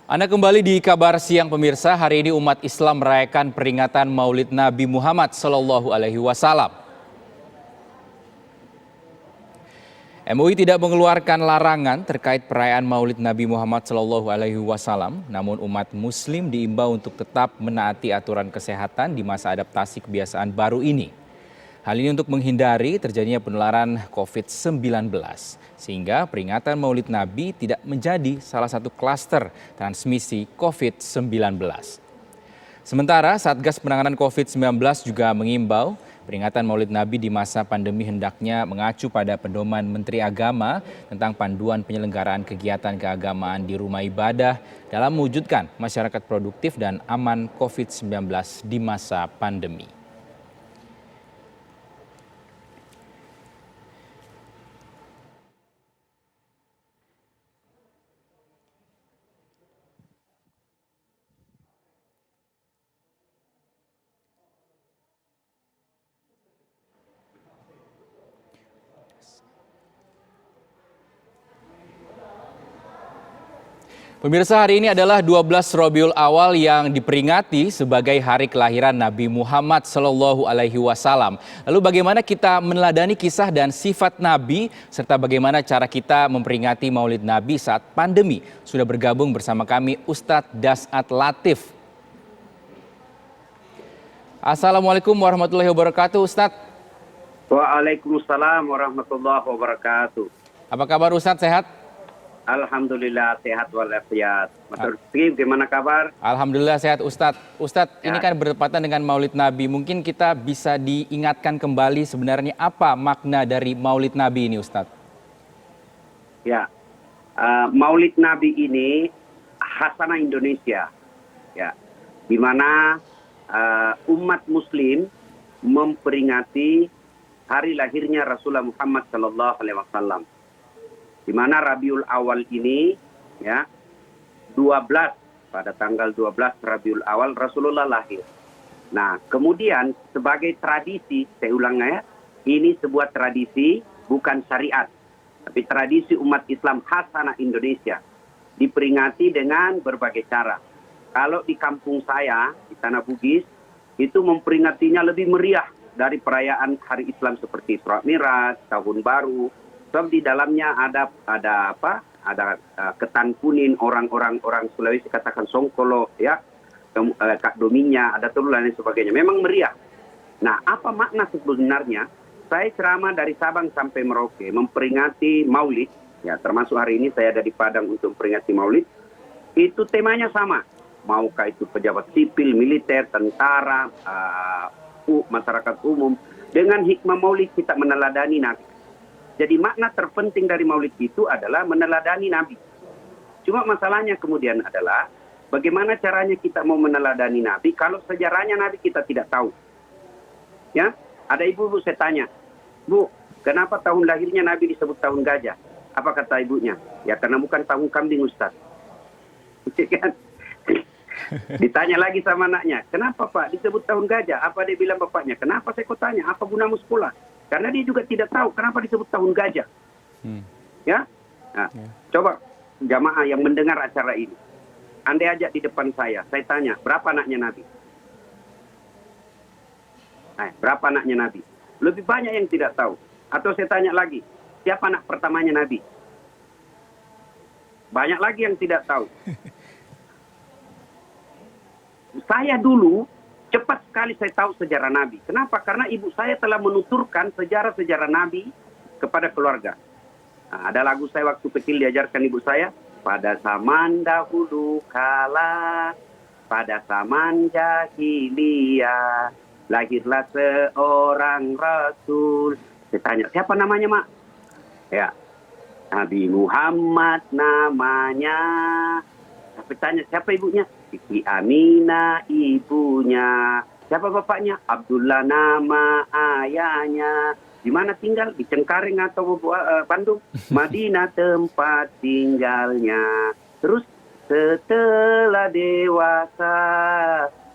Anda kembali di Kabar Siang pemirsa. Hari ini umat Islam merayakan peringatan Maulid Nabi Muhammad SAW. MUI tidak mengeluarkan larangan terkait perayaan Maulid Nabi Muhammad SAW, namun umat Muslim diimbau untuk tetap menaati aturan kesehatan di masa adaptasi kebiasaan baru ini. Hal ini untuk menghindari terjadinya penularan COVID-19, sehingga peringatan Maulid Nabi tidak menjadi salah satu klaster transmisi COVID-19. Sementara Satgas Penanganan COVID-19 juga mengimbau peringatan Maulid Nabi di masa pandemi hendaknya mengacu pada pedoman Menteri Agama tentang panduan penyelenggaraan kegiatan keagamaan di rumah ibadah dalam mewujudkan masyarakat produktif dan aman COVID-19 di masa pandemi. Pemirsa, hari ini adalah 12 Rabiul Awal yang diperingati sebagai hari kelahiran Nabi Muhammad SAW. Lalu bagaimana kita meneladani kisah dan sifat Nabi, serta bagaimana cara kita memperingati Maulid Nabi saat pandemi? Sudah bergabung bersama kami Ustadz Das'at Latif. Assalamualaikum warahmatullahi wabarakatuh, Ustadz. Waalaikumsalam warahmatullahi wabarakatuh. Apa kabar Ustadz, sehat? Alhamdulillah sehat walafiat. Mas Rizky, gimana kabar? Alhamdulillah sehat Ustadz. Ustadz, ini kan bertepatan dengan Maulid Nabi. Mungkin kita bisa diingatkan kembali sebenarnya apa makna dari Maulid Nabi ini Ustadz? Ya, Maulid Nabi ini khasanah Indonesia. Ya, di mana umat Muslim memperingati hari lahirnya Rasulullah Muhammad SAW. Di mana Rabiul Awal ini ya 12 pada tanggal 12 Rabiul Awal Rasulullah lahir. Nah, kemudian sebagai tradisi, saya ulang ya, ini sebuah tradisi bukan syariat, tapi tradisi umat Islam khasanah Indonesia. Diperingati dengan berbagai cara. Kalau di kampung saya di Tanah Bugis itu memperingatinya lebih meriah dari perayaan hari Islam seperti Isra Mi'raj, Tahun Baru. Sebab di dalamnya ada ketan kuning, orang Sulawesi katakan songkolo, ya, kak dominya, ada telur dan sebagainya. Memang meriah. Nah, apa makna sebenarnya? Saya ceramah dari Sabang sampai Merauke memperingati Maulid, ya, termasuk hari ini saya ada di Padang untuk memperingati Maulid. Itu temanya sama. Maukah itu pejabat sipil, militer, tentara, masyarakat umum. Dengan hikmah Maulid kita meneladani Nabi. Jadi makna terpenting dari Maulid itu adalah meneladani Nabi. Cuma masalahnya kemudian adalah bagaimana caranya kita mau meneladani Nabi kalau sejarahnya Nabi kita tidak tahu. Ya, ada ibu-ibu saya tanya, Bu, kenapa tahun lahirnya Nabi disebut tahun gajah? Apa kata ibunya? Ya karena bukan tahun kambing Ustaz. Kan? Ditanya lagi sama anaknya, kenapa Pak disebut tahun gajah? Apa dia bilang bapaknya? Kenapa saya kau tanya? Apa gunamu sekolah? Karena dia juga tidak tahu kenapa disebut tahun gajah. Ya, nah, coba jamaah yang mendengar acara ini, Anda ajak di depan saya tanya, berapa anaknya Nabi? Berapa anaknya Nabi? Lebih banyak yang tidak tahu. Atau saya tanya lagi, siapa anak pertamanya Nabi? Banyak lagi yang tidak tahu. Saya dulu cepat sekali saya tahu sejarah Nabi. Kenapa? Karena ibu saya telah menuturkan sejarah-sejarah Nabi kepada keluarga. Nah, ada lagu saya waktu kecil diajarkan ibu saya. Pada zaman dahulu kala, pada zaman jahiliyah, lahirlah seorang Rasul. Saya tanya, siapa namanya, Mak? Ya, Nabi Muhammad namanya. Saya tanya, siapa ibunya? Siti Aminah ibunya. Siapa bapaknya? Abdullah nama ayahnya. Di mana tinggal? Di Cengkareng atau Bandung? Madinah tempat tinggalnya. Terus setelah dewasa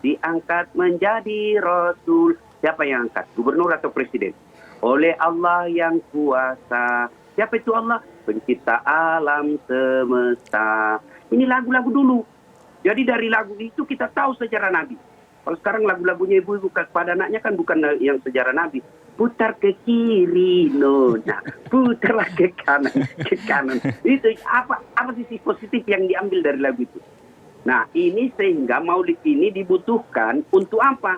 diangkat menjadi Rasul. Siapa yang angkat? Gubernur atau presiden? Oleh Allah yang kuasa. Siapa itu Allah? Pencipta alam semesta. Ini lagu-lagu dulu. Jadi dari lagu itu kita tahu sejarah Nabi. Kalau sekarang lagu-lagunya ibu-ibu kepada anaknya kan bukan yang sejarah Nabi. Putar ke kiri, nona. Putarlah ke kanan. Itu apa sisi positif yang diambil dari lagu itu? Nah, ini sehingga maulid ini dibutuhkan untuk apa?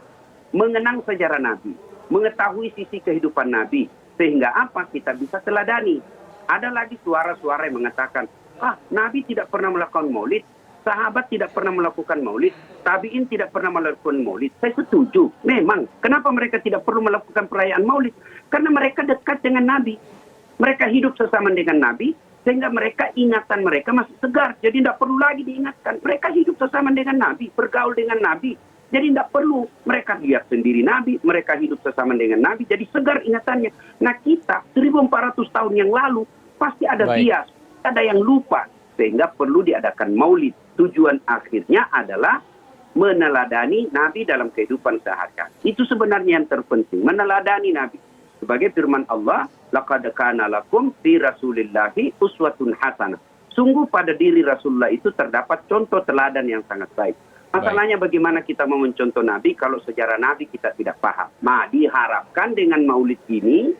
Mengenang sejarah Nabi, mengetahui sisi kehidupan Nabi, sehingga apa? Kita bisa teladani. Ada lagi suara-suara yang mengatakan, Nabi tidak pernah melakukan maulid, sahabat tidak pernah melakukan maulid, tabi'in tidak pernah melakukan maulid. Saya setuju, memang. Kenapa mereka tidak perlu melakukan perayaan maulid? Karena mereka dekat dengan Nabi. Mereka hidup sesama dengan Nabi, sehingga mereka ingatan mereka masih segar. Jadi tidak perlu lagi diingatkan. Mereka hidup sesama dengan Nabi, bergaul dengan Nabi. Jadi tidak perlu mereka lihat sendiri Nabi, mereka hidup sesama dengan Nabi, jadi segar ingatannya. Nah kita 1400 tahun yang lalu pasti ada bias, ada yang lupa. Sehingga perlu diadakan maulid. Tujuan akhirnya adalah meneladani Nabi dalam kehidupan sehari-hari. Itu sebenarnya yang terpenting, meneladani Nabi. Sebagai firman Allah, laqad kana lakum fi rasulillahi uswatun hasanah. Sungguh pada diri Rasulullah itu terdapat contoh teladan yang sangat baik. Masalahnya bagaimana kita mau mencontoh Nabi kalau sejarah Nabi kita tidak paham. Nah, diharapkan dengan maulid ini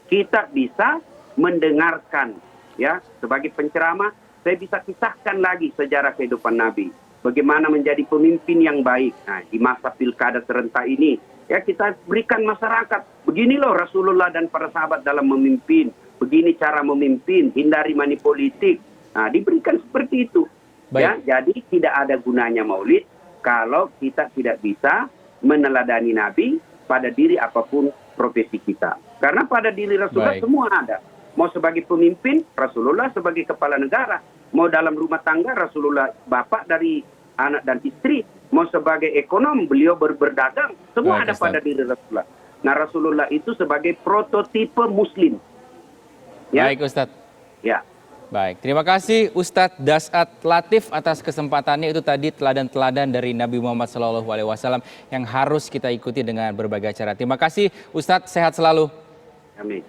kita bisa mendengarkan, ya, sebagai penceramah, saya bisa kisahkan lagi sejarah kehidupan Nabi. Bagaimana menjadi pemimpin yang baik. Nah, di masa pilkada serentak ini, ya kita berikan masyarakat, begini loh Rasulullah dan para sahabat dalam memimpin, begini cara memimpin, hindari money politik. Nah, diberikan seperti itu. Ya, jadi tidak ada gunanya maulid kalau kita tidak bisa meneladani Nabi pada diri apapun profesi kita. Karena pada diri Rasulullah semua ada. Mau sebagai pemimpin, Rasulullah sebagai kepala negara. Mau dalam rumah tangga, Rasulullah bapak dari anak dan istri. Mau sebagai ekonom, beliau berdagang. Semua ada pada diri Rasulullah. Nah, Rasulullah itu sebagai prototipe muslim. Ya? Baik, Ustadz. Ya. Baik, terima kasih Ustadz Dasat Latif atas kesempatannya. Itu tadi teladan-teladan dari Nabi Muhammad SAW yang harus kita ikuti dengan berbagai cara. Terima kasih Ustadz, sehat selalu. Amin.